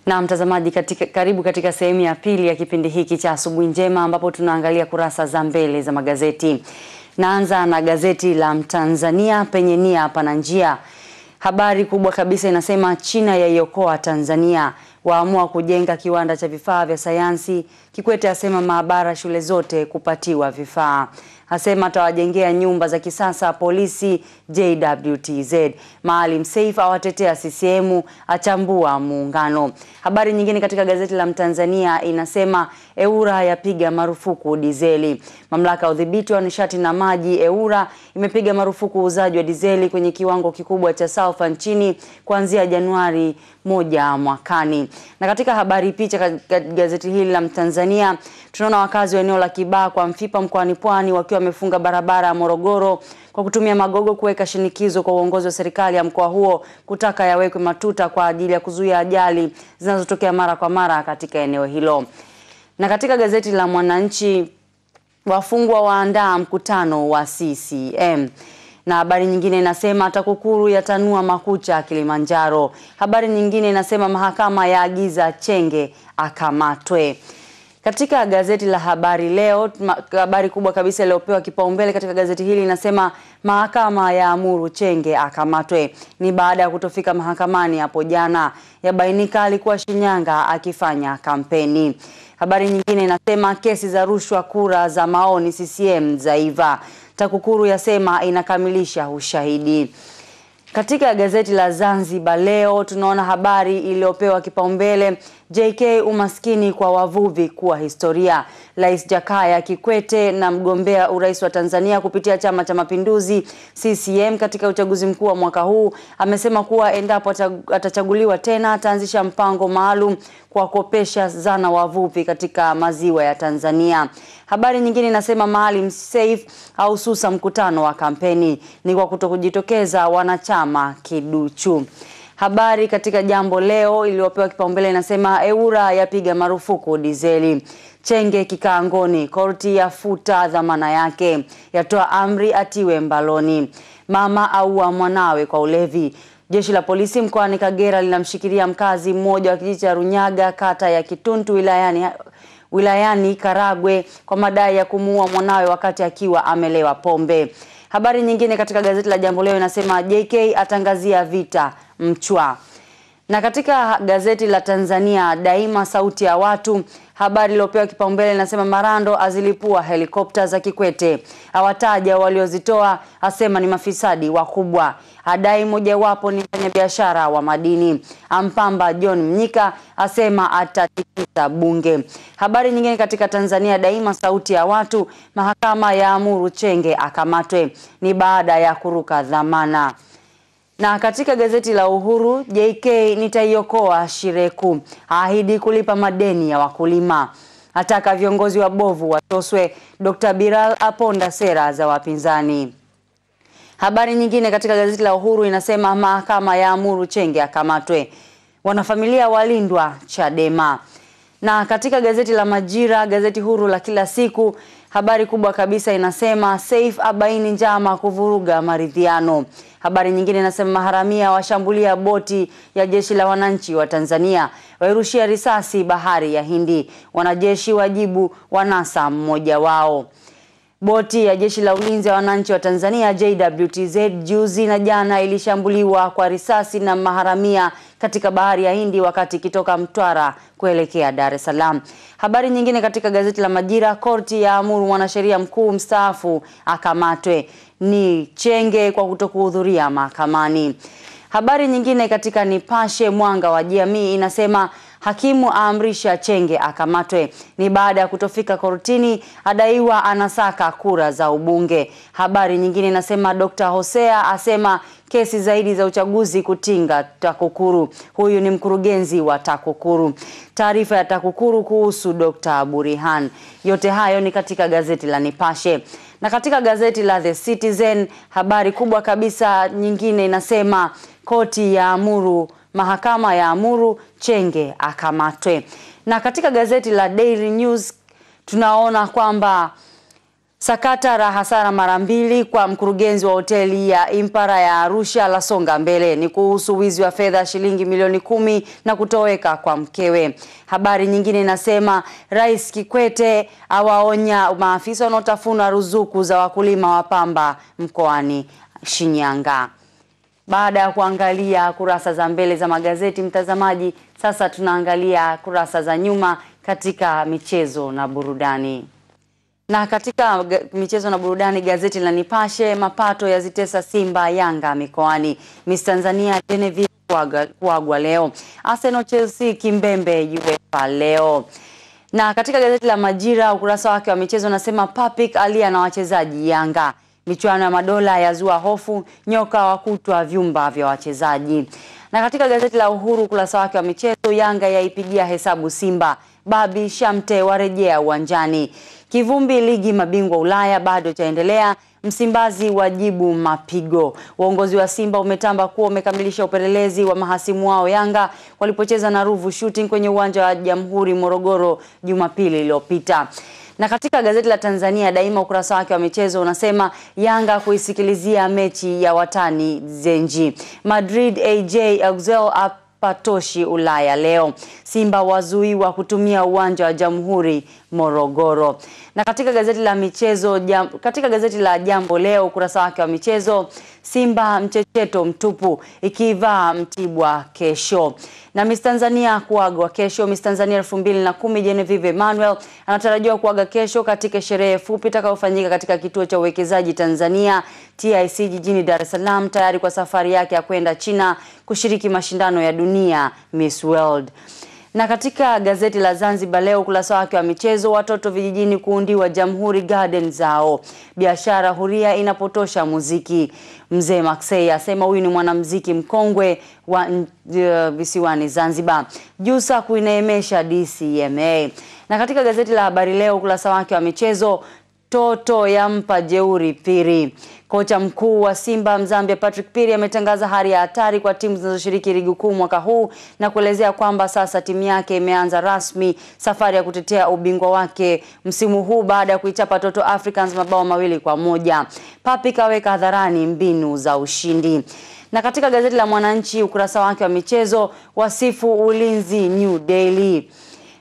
Na mtazamaji, karibu katika sehemu ya pili ya kipindi hiki cha Asubuhi Njema, ambapo tunaangalia kurasa za mbele za magazeti. Naanza na gazeti la Mtanzania, penye nia pana njia. Habari kubwa kabisa inasema China yaiokoa Tanzania, waamua kujenga kiwanda cha vifaa vya sayansi. Kikwete asema maabara shule zote kupatiwa vifaa. Asema atawajengea nyumba za kisasa polisi JWTZ. Maalim Seif awatetea CCM, achambua muungano. Habari nyingine katika gazeti la Mtanzania inasema EWURA yapiga marufuku dizeli. Mamlaka ya udhibiti wa nishati na maji EWURA imepiga marufuku uuzaji wa dizeli kwenye kiwango kikubwa cha sulfa nchini kuanzia Januari 1 mwakani. Na katika habari picha katika gazeti hili la Mtanzania, tunaona wakazi wa eneo la Kibaha kwa Mfipa mkoani Pwani wakiwa wamefunga barabara ya Morogoro kwa kutumia magogo kuweka shinikizo kwa uongozi wa serikali ya mkoa huo kutaka yawekwe matuta kwa ajili ya kuzuia ajali zinazotokea mara kwa mara katika eneo hilo. Na katika gazeti la Mwananchi, wafungwa waandaa mkutano wa CCM. Na habari nyingine inasema TAKUKURU yatanua makucha Kilimanjaro. Habari nyingine inasema mahakama yaagiza Chenge akamatwe. Katika gazeti la Habari Leo, habari kubwa kabisa iliyopewa kipaumbele katika gazeti hili inasema mahakama yaamuru Chenge akamatwe. Ni baada ya kutofika mahakamani hapo jana. Yabainika alikuwa Shinyanga akifanya kampeni. Habari nyingine inasema kesi za rushwa kura za maoni CCM zaiva. TAKUKURU yasema inakamilisha ushahidi. Katika gazeti la Zanzibar Leo tunaona habari iliyopewa kipaumbele JK umaskini kwa wavuvi kuwa historia. Rais Jakaya Kikwete na mgombea urais wa Tanzania kupitia Chama cha Mapinduzi CCM katika uchaguzi mkuu wa mwaka huu amesema kuwa endapo atachaguliwa tena ataanzisha mpango maalum kwa kukopesha zana wavuvi katika maziwa ya Tanzania. Habari nyingine inasema Maalim Seif aususa mkutano wa kampeni ni kwa kutokujitokeza wanachama kiduchu. Habari katika Jambo Leo iliyopewa kipaumbele inasema EWURA yapiga marufuku dizeli. Chenge kikaangoni, korti yafuta dhamana yake, yatoa amri atiwe mbaloni. Mama aua mwanawe kwa ulevi. Jeshi la polisi mkoani Kagera linamshikilia mkazi mmoja wa kijiji cha Runyaga kata ya Kituntu wilayani Karagwe kwa madai ya kumuua mwanawe wakati akiwa amelewa pombe. Habari nyingine katika gazeti la Jambo Leo inasema JK atangazia vita Mchwa. Na katika gazeti la Tanzania Daima sauti ya watu, habari iliyopewa kipaumbele inasema Marando azilipua helikopta za Kikwete. Awataja waliozitoa, asema ni mafisadi wakubwa. Adai mojawapo ni mfanyabiashara wa madini. Ampamba John Mnyika asema atatikisa bunge. Habari nyingine katika Tanzania Daima sauti ya watu, mahakama yaamuru Chenge akamatwe. Ni baada ya kuruka dhamana. Na katika gazeti la Uhuru, JK nitaiokoa Shireku, ahidi kulipa madeni ya wakulima. Ataka viongozi wabovu watoswe, Dr. Biral aponda sera za wapinzani. Habari nyingine katika gazeti la Uhuru inasema mahakama yaamuru Chenge akamatwe. Wanafamilia walindwa Chadema. Na katika gazeti la Majira, gazeti huru la kila siku, habari kubwa kabisa inasema Seif abaini njama kuvuruga maridhiano. Habari nyingine inasema maharamia washambulia boti ya jeshi la wananchi wa Tanzania, wairushia risasi bahari ya Hindi. Wanajeshi wajibu wanasa mmoja wao. Boti ya jeshi la ulinzi wa wananchi wa Tanzania JWTZ juzi na jana ilishambuliwa kwa risasi na maharamia katika bahari ya Hindi wakati ikitoka Mtwara kuelekea Dar es Salaam. Habari nyingine katika gazeti la Majira, korti yaamuru mwanasheria mkuu mstaafu akamatwe. Ni Chenge kwa kutokuhudhuria mahakamani. Habari nyingine katika Nipashe Mwanga wa Jamii inasema hakimu aamrisha Chenge akamatwe. Ni baada ya kutofika kortini, adaiwa anasaka kura za ubunge. Habari nyingine inasema Dr. Hosea asema kesi zaidi za uchaguzi kutinga TAKUKURU. Huyu ni mkurugenzi wa TAKUKURU. Taarifa ya TAKUKURU kuhusu Dr. Burihan. Yote hayo ni katika gazeti la Nipashe. Na katika gazeti la The Citizen, habari kubwa kabisa nyingine inasema koti yaamuru, mahakama yaamuru Chenge akamatwe. Na katika gazeti la Daily News tunaona kwamba Sakata la hasara mara mbili kwa mkurugenzi wa hoteli ya Impara ya Arusha la songa mbele. Ni kuhusu wizi wa fedha shilingi milioni 10 na kutoweka kwa mkewe. Habari nyingine inasema Rais Kikwete awaonya maafisa wanaotafuna ruzuku za wakulima wa pamba mkoani Shinyanga. Baada ya kuangalia kurasa za mbele za magazeti, mtazamaji, sasa tunaangalia kurasa za nyuma katika michezo na burudani. Na katika michezo na burudani, gazeti la Nipashe, mapato yazitesa Simba Yanga mikoani. Miss Tanzania Genevieve kuagwa leo. Arsenal Chelsea kimbembe UEFA leo. Na katika gazeti la Majira, ukurasa wake wa michezo unasema Papik alia na wachezaji Yanga. Michuano ya madola yazua hofu, nyoka wakutwa vyumba vya wachezaji. Na katika gazeti la Uhuru, ukurasa wake wa michezo, Yanga yaipigia hesabu Simba. Babi Shamte warejea uwanjani. Kivumbi ligi mabingwa Ulaya bado chaendelea, Msimbazi wajibu mapigo. Uongozi wa Simba umetamba kuwa umekamilisha upelelezi wa mahasimu wao Yanga walipocheza na Ruvu Shooting kwenye uwanja wa Jamhuri Morogoro Jumapili iliyopita. Na katika gazeti la Tanzania Daima, ukurasa wake wa michezo unasema Yanga kuisikilizia mechi ya watani Zenji. Madrid AJ Axel patoshi Ulaya leo. Simba wazuiwa kutumia uwanja wa Jamhuri Morogoro. Na katika gazeti la michezo, katika gazeti la Jambo Leo, ukurasa wake wa michezo, Simba mchecheto mtupu ikivaa Mtibwa kesho. Na Miss Tanzania kuagwa kesho. Miss Tanzania 2010 Genevieve Emmanuel anatarajiwa kuaga kesho katika sherehe fupi itakayofanyika katika kituo cha uwekezaji Tanzania TIC jijini Dar es Salaam, tayari kwa safari yake ya kwenda China kushiriki mashindano ya dunia Miss World. Na katika gazeti la Zanzibar Leo, ukurasa wake wa michezo, watoto vijijini kuundiwa Jamhuri Garden zao. Biashara huria inapotosha muziki. Mzee Maxey asema huyu ni mwanamuziki mkongwe wa visiwani Zanzibar. Jusa kuineemesha DCMA. Na katika gazeti la Habari Leo, ukurasa wake wa michezo, Toto yampa jeuri Piri. Kocha mkuu wa Simba Mzambia Patrick Piri ametangaza hali ya hatari kwa timu zinazoshiriki ligi kuu mwaka huu na kuelezea kwamba sasa timu yake imeanza rasmi safari ya kutetea ubingwa wake msimu huu baada ya kuichapa Toto Africans mabao 2-1. Papi kaweka hadharani mbinu za ushindi. Na katika gazeti la Mwananchi, ukurasa wake wa michezo, wasifu ulinzi New Daily.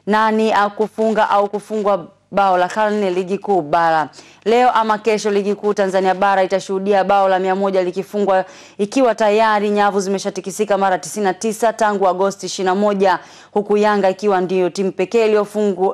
Nani akufunga au kufungwa bao la karne ligi kuu bara. Leo ama kesho ligi kuu Tanzania bara itashuhudia bao la 100 likifungwa, ikiwa tayari nyavu zimeshatikisika mara 99 tangu Agosti 21, huku Yanga ikiwa ndiyo timu pekee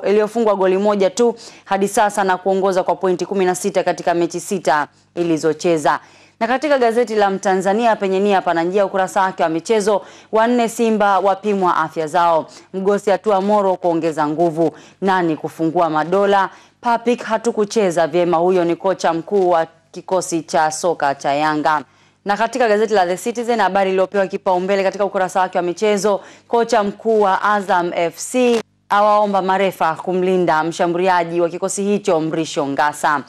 iliyofungwa goli moja tu hadi sasa na kuongoza kwa pointi 16 katika mechi 6 ilizocheza. Na katika gazeti la Mtanzania penye nia pana njia, ukurasa wake wa michezo, 4 Simba wapimwa afya zao. Mgosi atua Moro kuongeza nguvu. Nani kufungua madola? Papik hatukucheza vyema. Huyo ni kocha mkuu wa kikosi cha soka cha Yanga. Na katika gazeti la The Citizen, habari iliyopewa kipaumbele katika ukurasa wake wa michezo, kocha mkuu wa Azam FC awaomba marefa kumlinda mshambuliaji wa kikosi hicho Mrisho Ngasa.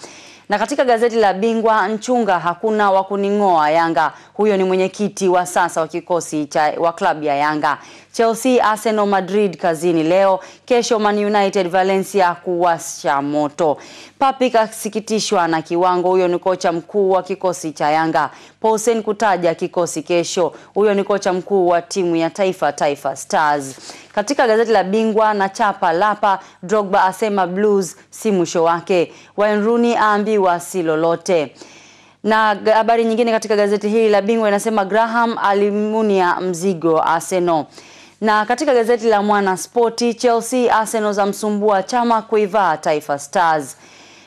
Na katika gazeti la Bingwa, Nchunga hakuna wa kuningoa Yanga. Huyo ni mwenyekiti wa sasa wa kikosi wa klabu ya Yanga. Chelsea Arsenal Madrid kazini leo. Kesho Man United Valencia kuwasha moto. Papi kasikitishwa na kiwango. Huyo ni kocha mkuu wa kikosi cha Yanga. Paulsen kutaja kikosi kesho. Huyo ni kocha mkuu wa timu ya Taifa Stars. Katika gazeti la Bingwa na chapa lapa, Drogba asema Blues si mwisho wake. Wayne Rooney aambiwa si lolote. Na habari nyingine katika gazeti hili la Bingwa inasema Graham alimunia mzigo Arsenal. Na katika gazeti la Mwana Sporti, Chelsea Arsenal za msumbua chama kuivaa Taifa Stars.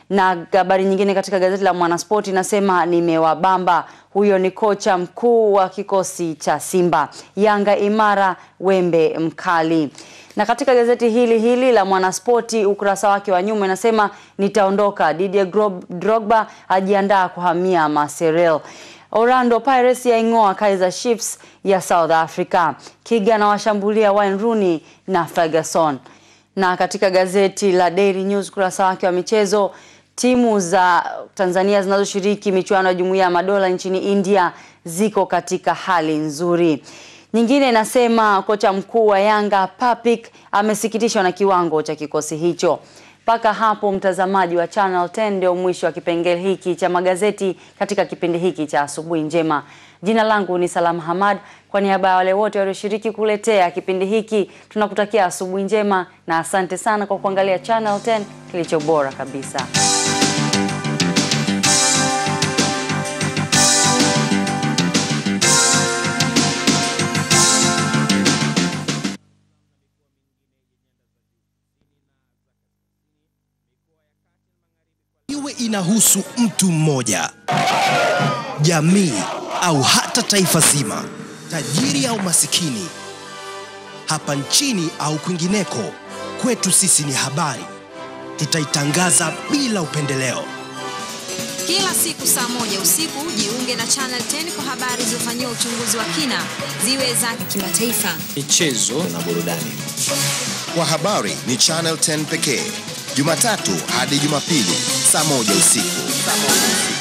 Na habari nyingine katika gazeti la Mwana Sporti inasema nimewabamba. Huyo ni kocha mkuu wa kikosi cha Simba. Yanga imara, wembe mkali. Na katika gazeti hili la Mwana Sporti, ukurasa wake wa nyuma inasema nitaondoka. Didier Drogba ajiandaa kuhamia Marseille. Orlando Pirates yaingoa Kaizer Chiefs ya South Africa. Kiga na washambulia Wayne Rooney na Ferguson. Na katika gazeti la Daily News, ukurasa wake wa michezo, timu za Tanzania zinazoshiriki michuano ya Jumuiya ya Madola nchini India ziko katika hali nzuri. Nyingine inasema kocha mkuu wa Yanga Papik amesikitishwa na kiwango cha kikosi hicho. Mpaka hapo mtazamaji wa Channel 10, ndio mwisho wa kipengele hiki cha magazeti katika kipindi hiki cha Asubuhi Njema. Jina langu ni Salama Hamad. Kwa niaba ya wale wote walioshiriki kuletea kipindi hiki, tunakutakia asubuhi njema na asante sana kwa kuangalia Channel 10, kilicho bora kabisa. Iwe inahusu mtu mmoja, jamii au hata taifa zima, tajiri au masikini, hapa nchini au kwingineko, kwetu sisi ni habari. Tutaitangaza bila upendeleo. Kila siku saa 1 usiku jiunge na Channel 10 kwa habari zilizofanywa uchunguzi wa kina, ziwe za kimataifa, michezo na burudani. Kwa habari ni Channel 10 pekee. Jumatatu hadi Jumapili saa 1 usiku.